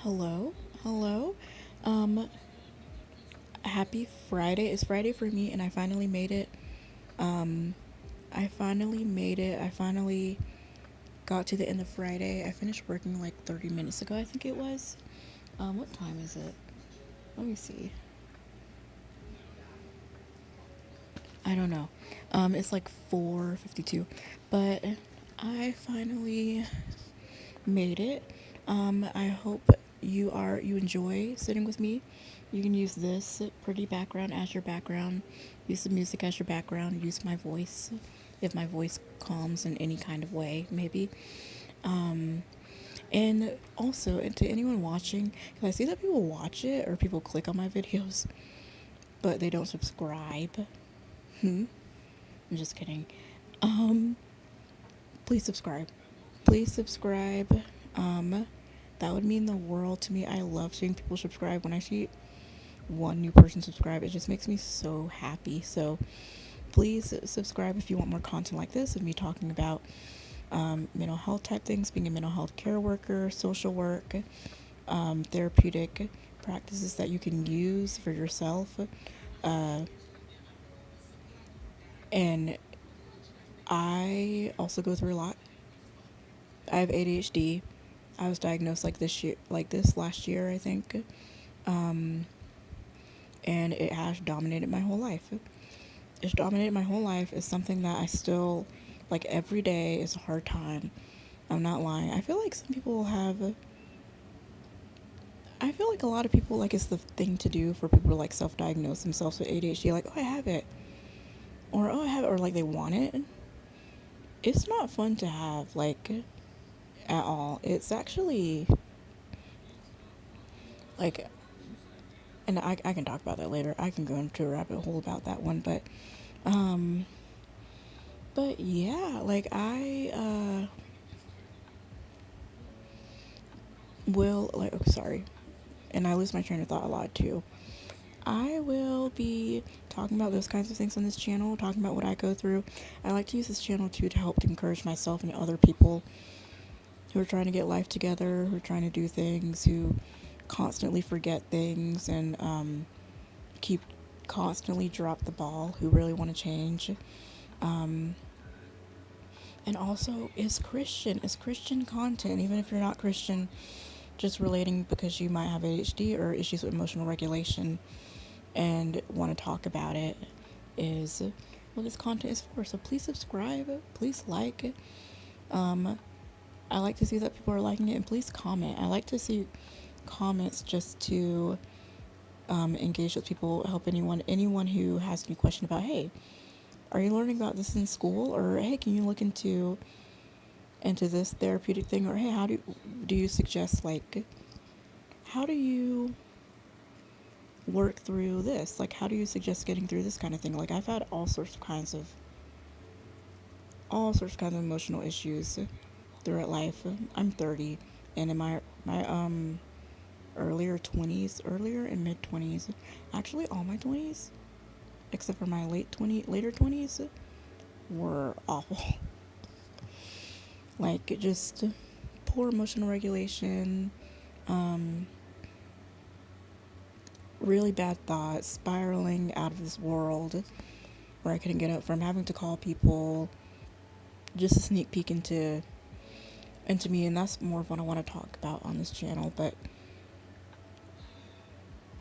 Hello, hello. Um, Happy Friday. It's Friday for me, and I finally made it. Um, I finally made it. I finally got to the end of Friday. I finished working like 30 minutes ago, I think it was. What time is it? Let me see. I don't know. It's like 4:52, but I finally made it. I hope you enjoy sitting with me. You can use this pretty background as your background. Use the music as your background. Use my voice if my voice calms in any kind of way, maybe. Um, and also, and to anyone watching, because I see that people watch it or people click on my videos, but they don't subscribe. I'm just kidding. Um, please subscribe. Please subscribe. Um, that would mean the world to me. I love seeing people subscribe. When I see one new person subscribe, it just makes me so happy. So please subscribe if you want more content like this of me talking about mental health type things, being a mental health care worker, social work, therapeutic practices that you can use for yourself. Uh, and I also go through a lot. I have ADHD. I was diagnosed like this last year, I think. Um, and it has dominated my whole life. It's dominated my whole life. It's something that I still, like, every day is a hard time. I'm not lying. I feel like some people have. I feel like a lot of people, like, it's the thing to do for people to, like, self diagnose themselves with ADHD. Like, oh, I have it. Or, oh, I have it. Or, like, they want it. It's not fun to have, like, at all. It's actually, like, and I can talk about that later. I can go into a rabbit hole about that one. Um, but yeah, like, will, like, oh, sorry. And I lose my train of thought a lot too. I will be talking about those kinds of things on this channel, talking about what I go through. I like to use this channel too to help to encourage myself and other people who are trying to get life together, who are trying to do things, who constantly forget things and keep constantly drop the ball, who really want to change. Um, and also is Christian content, even if you're not Christian, just relating because you might have ADHD or issues with emotional regulation and want to talk about it, is what this content is for. So please subscribe, please like it. I like to see that people are liking it, and please comment. I like to see comments just to engage with people, help anyone who has any question about, hey, are you learning about this in school, or hey, can you look into this therapeutic thing, or hey, how do you suggest, like, how do you work through this, like, how do you suggest getting through this kind of thing? Like, I've had all sorts of kinds of emotional issues throughout life. I'm 30, and in my earlier and mid 20s, actually all my 20s except for my later 20s were awful. Like, just poor emotional regulation, um really bad thoughts, spiraling out of this world where I couldn't get up from, having to call people, just a sneak peek into me. And that's more of what I want to talk about on this channel. But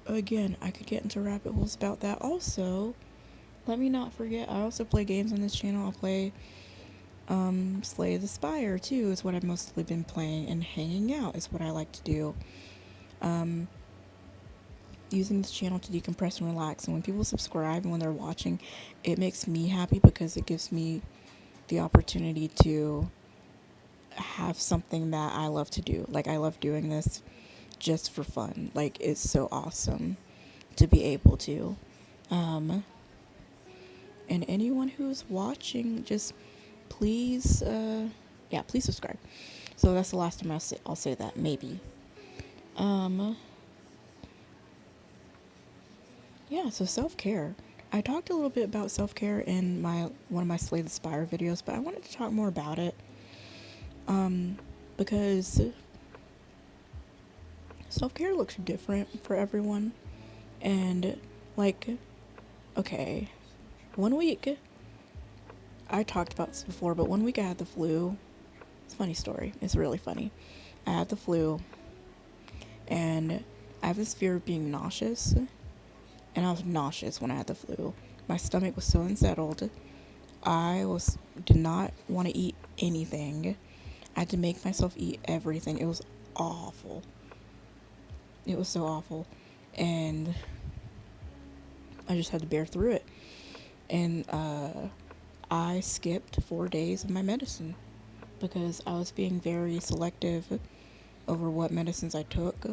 again, I could get into rabbit holes about that. Also, let me not forget, I also play games on this channel. I'll play Slay the Spire too, is what I've mostly been playing, and hanging out is what I like to do. Um, Using this channel to decompress and relax. And when people subscribe and when they're watching, it makes me happy because it gives me the opportunity to have something that I love to do. Like, I love doing this just for fun. Like, it's so awesome to be able to. Um, and anyone who's watching, just please, yeah, please subscribe. So that's the last time I'll say that, maybe. Um, yeah, so self-care. I talked a little bit about self-care in my one of my Slay the Spire videos, but I wanted to talk more about it. Because self-care looks different for everyone. And like, okay, one week, I talked about this before, but one week I had the flu. It's a funny story. It's really funny. I had the flu, and I have this fear of being nauseous, and I was nauseous when I had the flu. My stomach was so unsettled. Did not want to eat anything. I had to make myself eat everything. It was awful. It was so awful. And I just had to bear through it. And I skipped 4 days of my medicine because I was being very selective over what medicines I took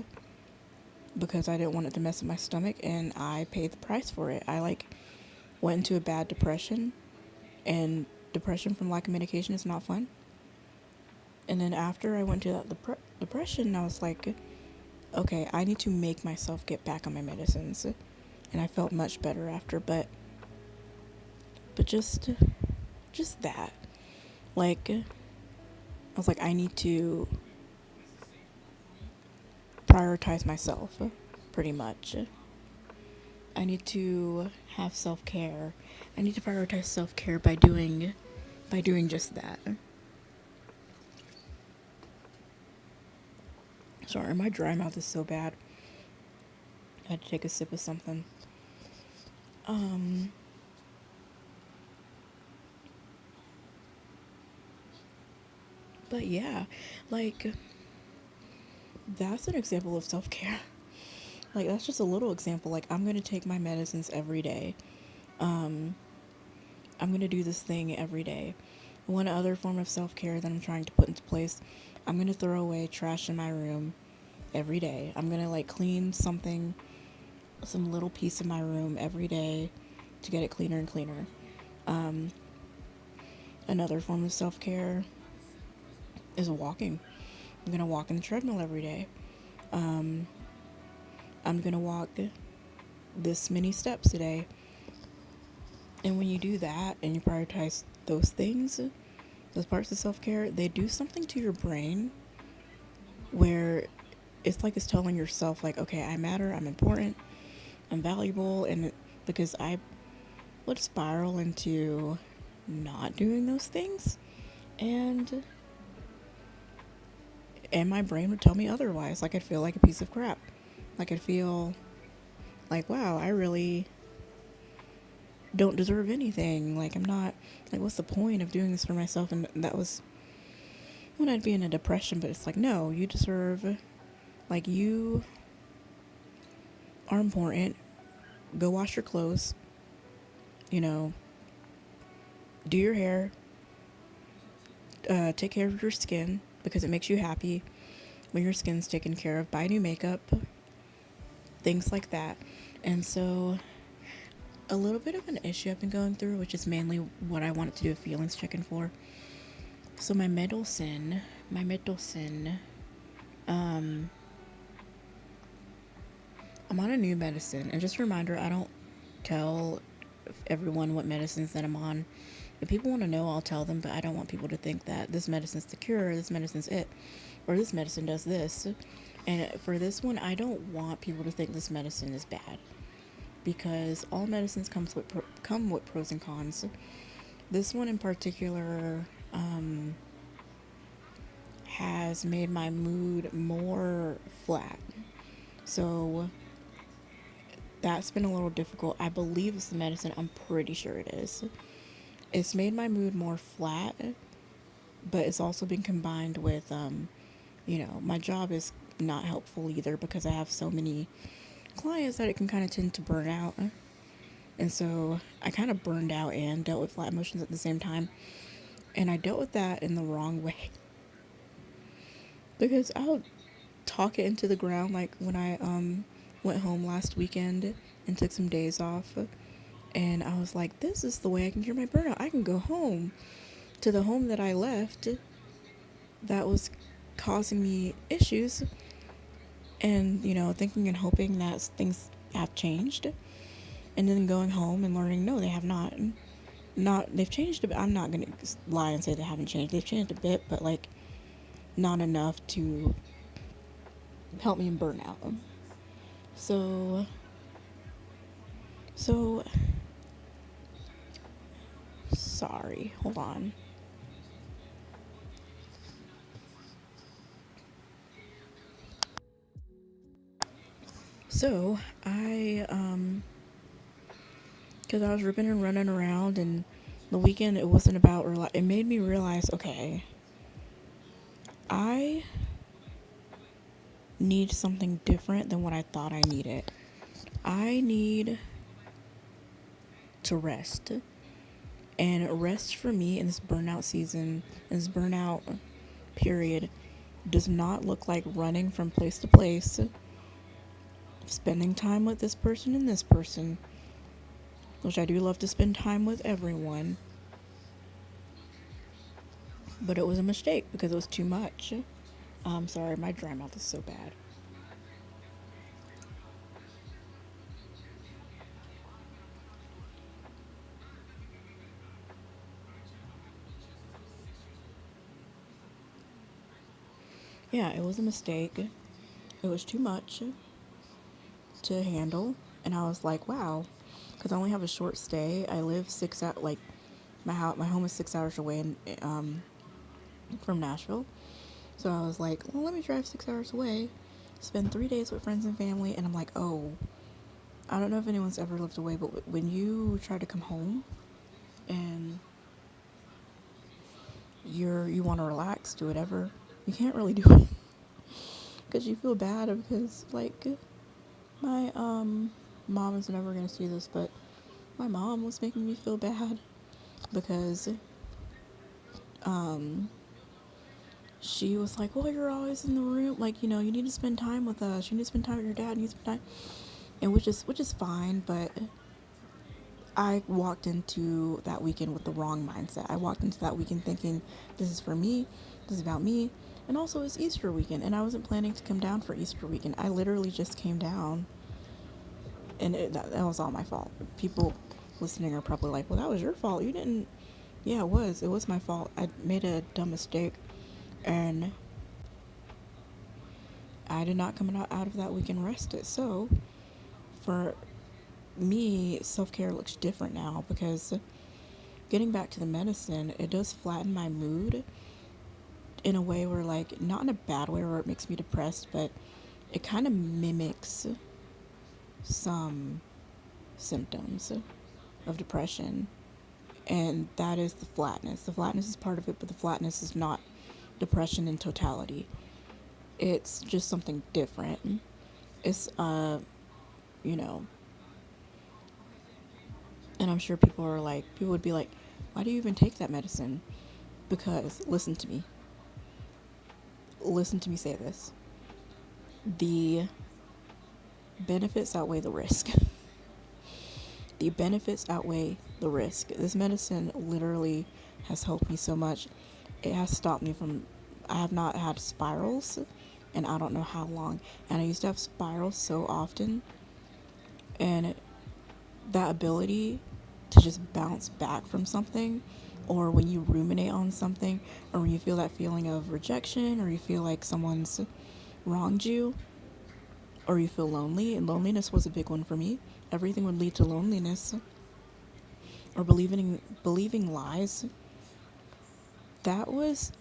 because I didn't want it to mess with my stomach, and I paid the price for it. I went into a bad depression, and depression from lack of medication is not fun. And then after I went to that depression, I was like, okay, I need to make myself get back on my medicines. And I felt much better after, but just that. Like, I was like, I need to prioritize myself, pretty much. I need to have self-care. I need to prioritize self-care by doing just that. Sorry, my dry mouth is so bad. I had to take a sip of something. But yeah, like, that's an example of self-care. Like, that's just a little example. Like, I'm gonna take my medicines every day. I'm gonna do this thing every day. One other form of self-care that I'm trying to put into place, I'm gonna throw away trash in my room every day. I'm gonna like clean some little piece of my room every day to get it cleaner and cleaner. Another form of self-care is walking. I'm gonna walk in the treadmill every day. I'm gonna walk this many steps a day. And when you do that and you prioritize those things, those parts of self-care, they do something to your brain where it's like it's telling yourself, like, okay, I matter, I'm important, I'm valuable. And because I would spiral into not doing those things, and my brain would tell me otherwise. Like, I'd feel like a piece of crap. Like, I'd feel like, wow, I really don't deserve anything. Like, I'm not, like, what's the point of doing this for myself? And that was when I'd be in a depression. But it's like, no, you deserve, like, you are important. Go wash your clothes, you know, do your hair, take care of your skin because it makes you happy when your skin's taken care of. Buy new makeup, things like that. And so a little bit of an issue I've been going through, which is mainly what I wanted to do a feelings check-in for. So my middle sin, I'm on a new medicine. And just a reminder, I don't tell everyone what medicines that I'm on. If people want to know, I'll tell them, but I don't want people to think that this medicine's the cure, this medicine's it, or this medicine does this. And for this one, I don't want people to think this medicine is bad, because all medicines come with pros and cons. This one in particular has made my mood more flat. So that's been a little difficult. I believe it's the medicine. I'm pretty sure it is. It's made my mood more flat, but it's also been combined with, my job is not helpful either because I have so many clients that it can kind of tend to burn out. And so I kind of burned out and dealt with flat emotions at the same time. And I dealt with that in the wrong way. Because I'll talk it into the ground, like when I went home last weekend and took some days off. And I was like, this is the way I can cure my burnout. I can go home to the home that I left that was causing me issues, and, thinking and hoping that things have changed. And then going home and learning, no, they have not. They've changed a bit. I'm not going to lie and say they haven't changed. They've changed a bit, but, like, not enough to help me in burnout. So, so, sorry, hold on. So, because I was ripping and running around, and the weekend, it wasn't about, it made me realize, okay, I need something different than what I thought I needed. I need to rest. And rest for me in this burnout season, in this burnout period, does not look like running from place to place, spending time with this person and this person, which I do love to spend time with everyone. But it was a mistake because it was too much. I'm sorry, my dry mouth is so bad. Yeah, it was a mistake. It was too much to handle. And I was like, wow, because I only have a short stay. I live 6 out, like, my home is 6 hours away from Nashville. So I was like, well, let me drive 6 hours away, spend 3 days with friends and family. And I'm like, oh, I don't know if anyone's ever lived away, but when you try to come home and you want to relax, do whatever, you can't really do it because you feel bad because, like, my mom is never gonna see this, but my mom was making me feel bad because um she was like, well, you're always in the room, like, you need to spend time with us, you need to spend time with your dad, you need to spend time. And which is fine, but I walked into that weekend with the wrong mindset. I walked into that weekend thinking, this is for me, this is about me, and also it's Easter weekend, and I wasn't planning to come down for Easter weekend. I literally just came down, and that was all my fault. People listening are probably like, well, that was your fault. You didn't. Yeah, it was. It was my fault. I made a dumb mistake, and I did not come out of that weekend rested. So, for me, self-care looks different now because getting back to the medicine, it does flatten my mood in a way where, like, not in a bad way where it makes me depressed, but it kind of mimics some symptoms of depression. And that is the flatness. The flatness is part of it, but the flatness is not depression in totality. It's just something different. It's, you know, and I'm sure people would be like, why do you even take that medicine? Because, listen to me say this. The benefits outweigh the risk. The benefits outweigh the risk. This medicine literally has helped me so much. It has stopped me from, I have not had spirals and I don't know how long. And I used to have spirals so often. And that ability to just bounce back from something, or when you ruminate on something, or when you feel that feeling of rejection, or you feel like someone's wronged you, or you feel lonely, and loneliness was a big one for me. Everything would lead to loneliness, or believing lies. That was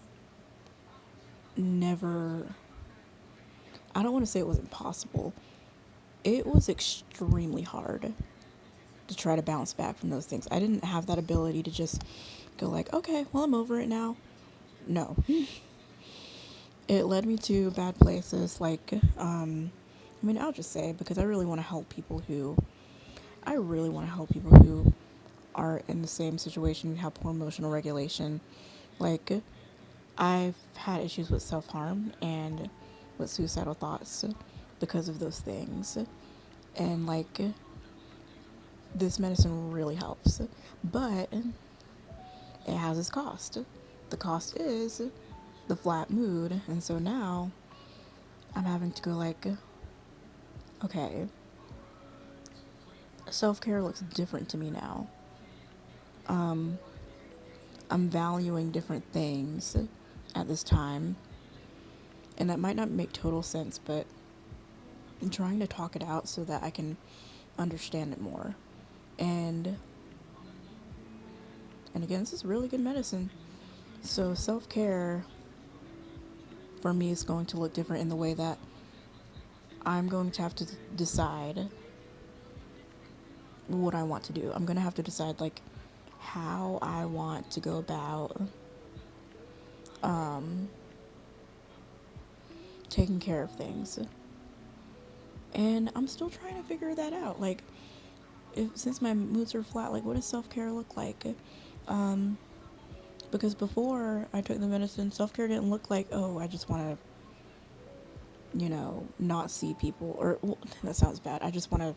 never, I don't want to say it was impossible. It was extremely hard to try to bounce back from those things. I didn't have that ability to just go like, okay, well, I'm over it now. No. It led me to bad places like, I'll just say, because I really want to help people who are in the same situation, who have poor emotional regulation. Like, I've had issues with self-harm and with suicidal thoughts because of those things. And, like, this medicine really helps. But it has its cost. The cost is the flat mood. And so now I'm having to go like, okay, self-care looks different to me now. I'm valuing different things at this time. And that might not make total sense, but I'm trying to talk it out so that I can understand it more. And again, this is really good medicine. So self-care for me is going to look different in the way that I'm going to have to decide what I want to do. I'm going to have to decide like how I want to go about um, taking care of things. And I'm still trying to figure that out. Like, since my moods are flat, like, what does self care look like? Um, because before I took the medicine, self care didn't look like, oh, I just want to, not see people. Or, well, that sounds bad. I just want to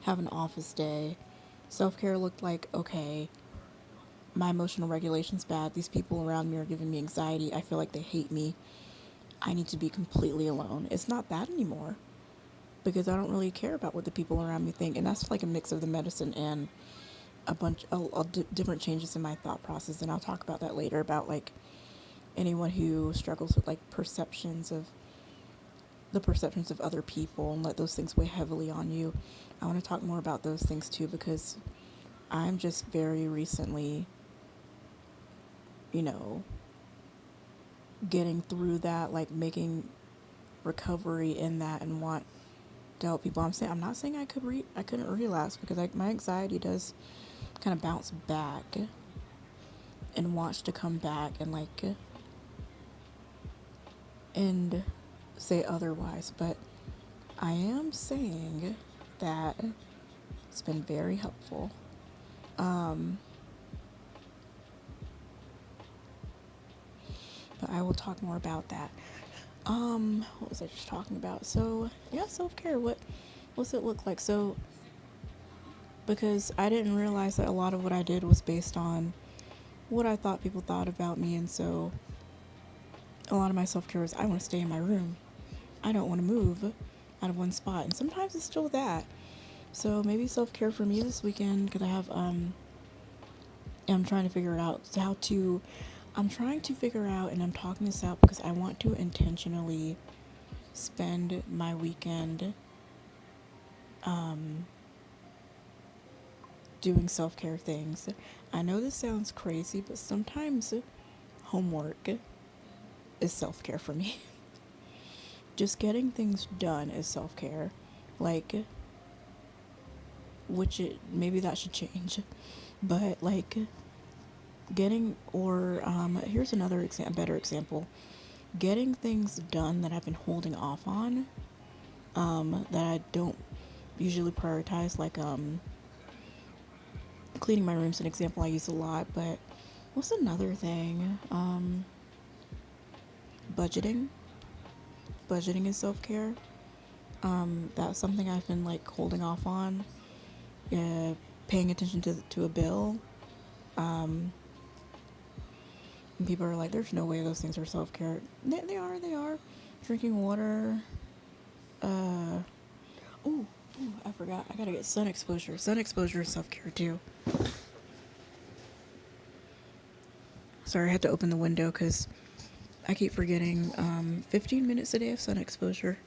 have an office day. Self care looked like, okay, my emotional regulation's bad. These people around me are giving me anxiety. I feel like they hate me. I need to be completely alone. It's not that anymore because I don't really care about what the people around me think. And that's like a mix of the medicine and different changes in my thought process. And I'll talk about that later about like anyone who struggles with like perceptions of other people and let those things weigh heavily on you. I want to talk more about those things too because I'm just very recently, you know, getting through that, like making recovery in that and want to help people. I'm not saying I couldn't relapse because my anxiety does kind of bounce back and wants to come back and say otherwise, but I am saying that it's been very helpful. But I will talk more about that. What was I just talking about? So yeah, self-care. What's it look like? So because I didn't realize that a lot of what I did was based on what I thought people thought about me, and so a lot of my self-care is I want to stay in my room. I don't want to move out of one spot, and sometimes it's still that. So maybe self-care for me this weekend because I'm trying to figure it out I'm trying to figure out, and I'm talking this out because I want to intentionally spend my weekend doing self-care things. I know this sounds crazy, but sometimes homework is self-care for me. Just getting things done is self-care. Like, maybe that should change. But like here's another better example. Getting things done that I've been holding off on, that I don't usually prioritize, like cleaning my room's an example I use a lot, but what's another thing? Budgeting. Budgeting is self-care. That's something I've been like holding off on. Paying attention to a bill. And people are like, there's no way those things are self-care. They are. Drinking water. Oh, I forgot. I gotta get sun exposure. Sun exposure is self-care too. Sorry, I had to open the window because I keep forgetting 15 minutes a day of sun exposure.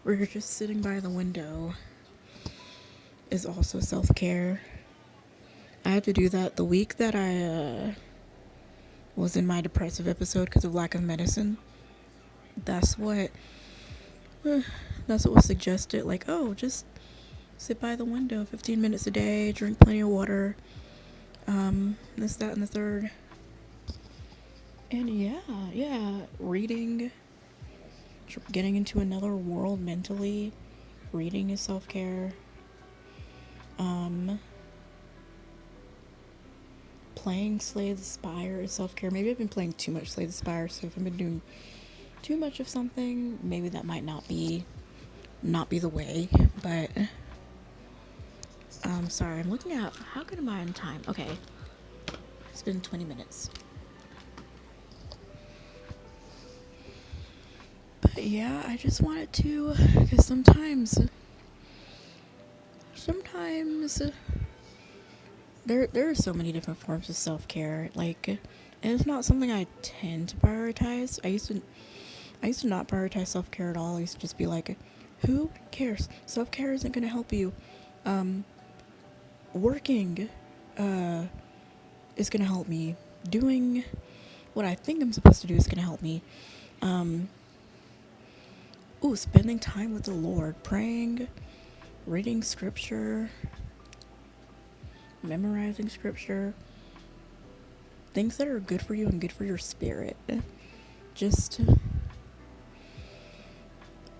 We're just sitting by the window is also self-care. I had to do that the week that I was in my depressive episode because of lack of medicine. That's what was suggested. Like, oh, just sit by the window 15 minutes a day, drink plenty of water, this, that, and the third. And yeah, reading, getting into another world mentally. Reading is self-care. Playing Slay the Spire is self-care. Maybe I've been playing too much Slay the Spire, so if I've been doing too much of something, maybe that might not be the way, but sorry, I'm looking at how good am I on time? Okay, it's been 20 minutes. But yeah, I just wanted to, because sometimes there are so many different forms of self-care, like, and it's not something I tend to prioritize. I used to not prioritize self-care at all. I used to just be like, Who cares? Self-care isn't going to help you. Um, Working is going to help me. Doing what I think I'm supposed to do is going to help me. Um, Spending time with the Lord, praying, reading scripture, memorizing scripture, things that are good for you and good for your spirit. Just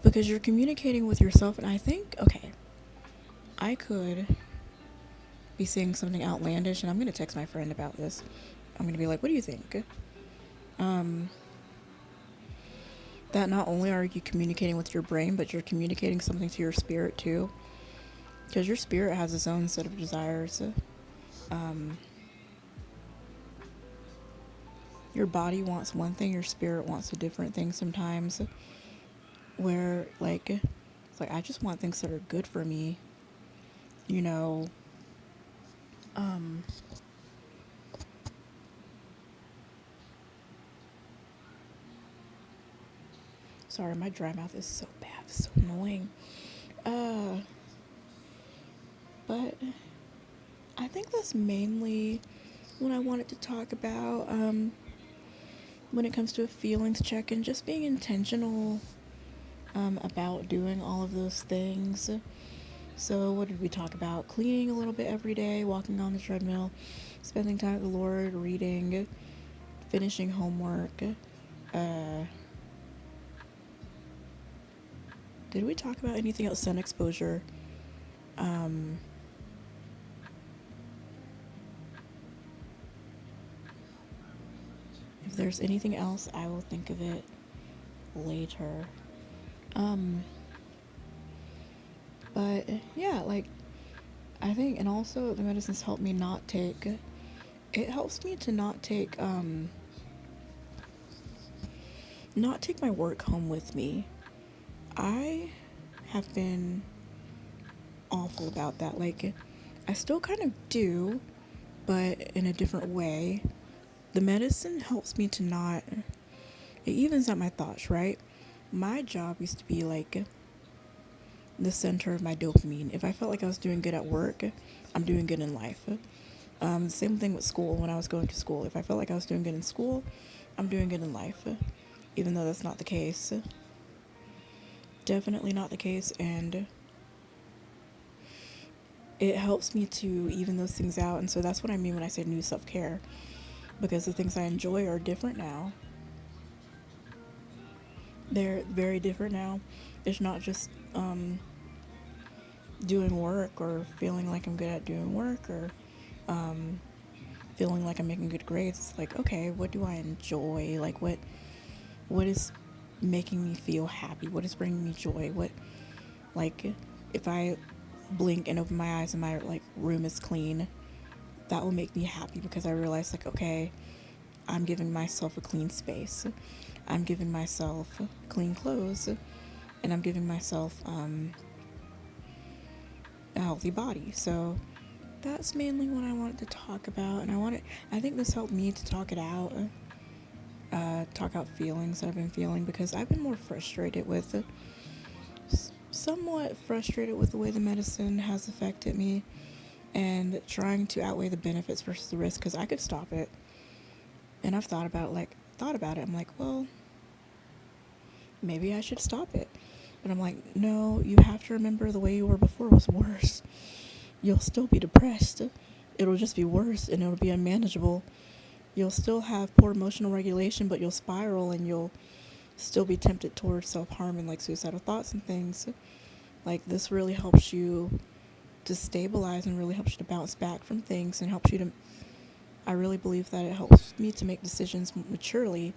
because you're communicating with yourself, and I think, okay, I could be saying something outlandish, and I'm going to text my friend about this. I'm going to be like, what do you think? Um, that not only are you communicating with your brain, but you're communicating something to your spirit too. Because your spirit has its own set of desires. Um, your body wants one thing, your spirit wants a different thing sometimes. Where, like, it's like, I just want things that are good for me. You know, um, sorry, my dry mouth is so bad. It's so annoying. Uh, but I think that's mainly what I wanted to talk about. When it comes to a feelings check and just being intentional about doing all of those things. So, what did we talk about? Cleaning a little bit every day, walking on the treadmill, spending time with the Lord, reading, finishing homework. Did we talk about anything else? Sun exposure. Um, if there's anything else, I will think of it later. Um, but yeah, like, I think, and also the medicines help me not take, it helps me to not take my work home with me. I have been awful about that. Like, I still kind of do, but in a different way. The medicine helps me to not, it evens out my thoughts, right? My job used to be like the center of my dopamine. If I felt like I was doing good at work, I'm doing good in life. Same thing with school when I was going to school. If I felt like I was doing good in school, I'm doing good in life. Even though that's not the case. Definitely not the case, and it helps me to even those things out. And so that's what I mean when I say new self-care, because the things I enjoy are different now. They're very different now. It's not just doing work or feeling like I'm good at doing work or um, feeling like I'm making good grades. It's like, okay, what do I enjoy? Like, what is making me feel happy? What is bringing me joy? What, like, if I blink and open my eyes and my like room is clean, that will make me happy because I realize, like, okay, I'm giving myself a clean space. I'm giving myself clean clothes, and I'm giving myself a healthy body. So that's mainly what I wanted to talk about, and I think this helped me to talk out feelings that I've been feeling, because I've been more frustrated with somewhat frustrated with the way the medicine has affected me, and trying to outweigh the benefits versus the risk, because I could stop it. And I've thought about it. I'm like, well, maybe I should stop it. But I'm like, no, you have to remember the way you were before was worse. You'll still be depressed. It'll just be worse and it'll be unmanageable. You'll still have poor emotional regulation, but you'll spiral and you'll still be tempted towards self-harm and like suicidal thoughts and things. Like, this really helps you to stabilize and really helps you to bounce back from things and helps you to, I really believe that it helps me to make decisions maturely.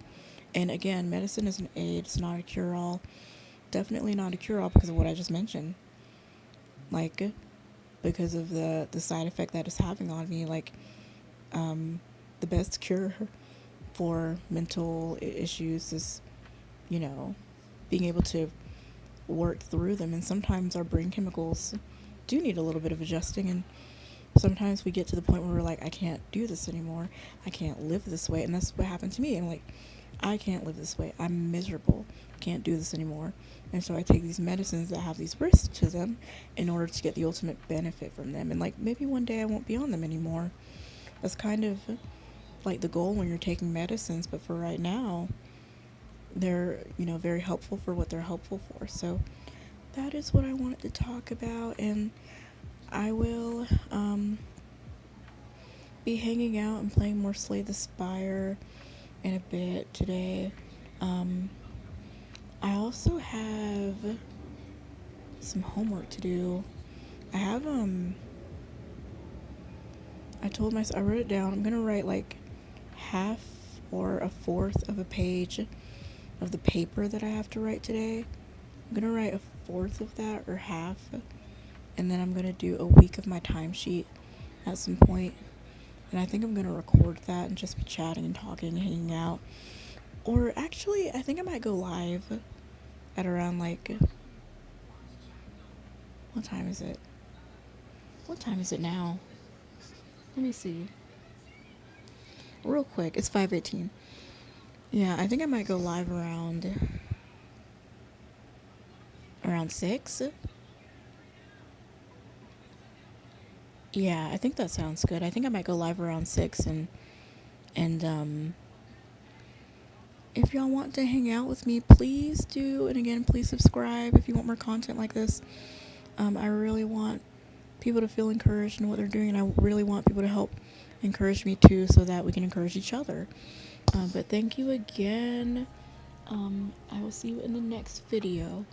And again, medicine is an aid, it's not a cure-all. Definitely not a cure-all because of what I just mentioned. Like, because of the side effect that it's having on me. Like, the best cure for mental issues is, being able to work through them. And sometimes our brain chemicals do need a little bit of adjusting, and sometimes we get to the point where we're like, I can't do this anymore. I can't live this way. And that's what happened to me. And like, I can't live this way. I'm miserable. Can't do this anymore. And so I take these medicines that have these risks to them in order to get the ultimate benefit from them. And like maybe one day I won't be on them anymore. That's kind of like the goal when you're taking medicines, but for right now, they're, very helpful for what they're helpful for. So that is what I wanted to talk about, and I will be hanging out and playing more Slay the Spire in a bit today. I also have some homework to do. I have I told myself, I wrote it down. I'm gonna write like half or a fourth of a page of the paper that I have to write today. I'm gonna write a fourth of that or half, and then I'm gonna do a week of my timesheet at some point. And I think I'm gonna record that and just be chatting and talking and hanging out. Or actually, I think I might go live at around like, what time is it? What time is it now? Let me see. Real quick, it's 5:18. Yeah, I think I might go live around 6. Yeah, I think that sounds good. I think I might go live around 6, and if y'all want to hang out with me, please do. And again, please subscribe if you want more content like this. I really want people to feel encouraged in what they're doing, and I really want people to help encourage me too, so that we can encourage each other. But thank you again. I will see you in the next video.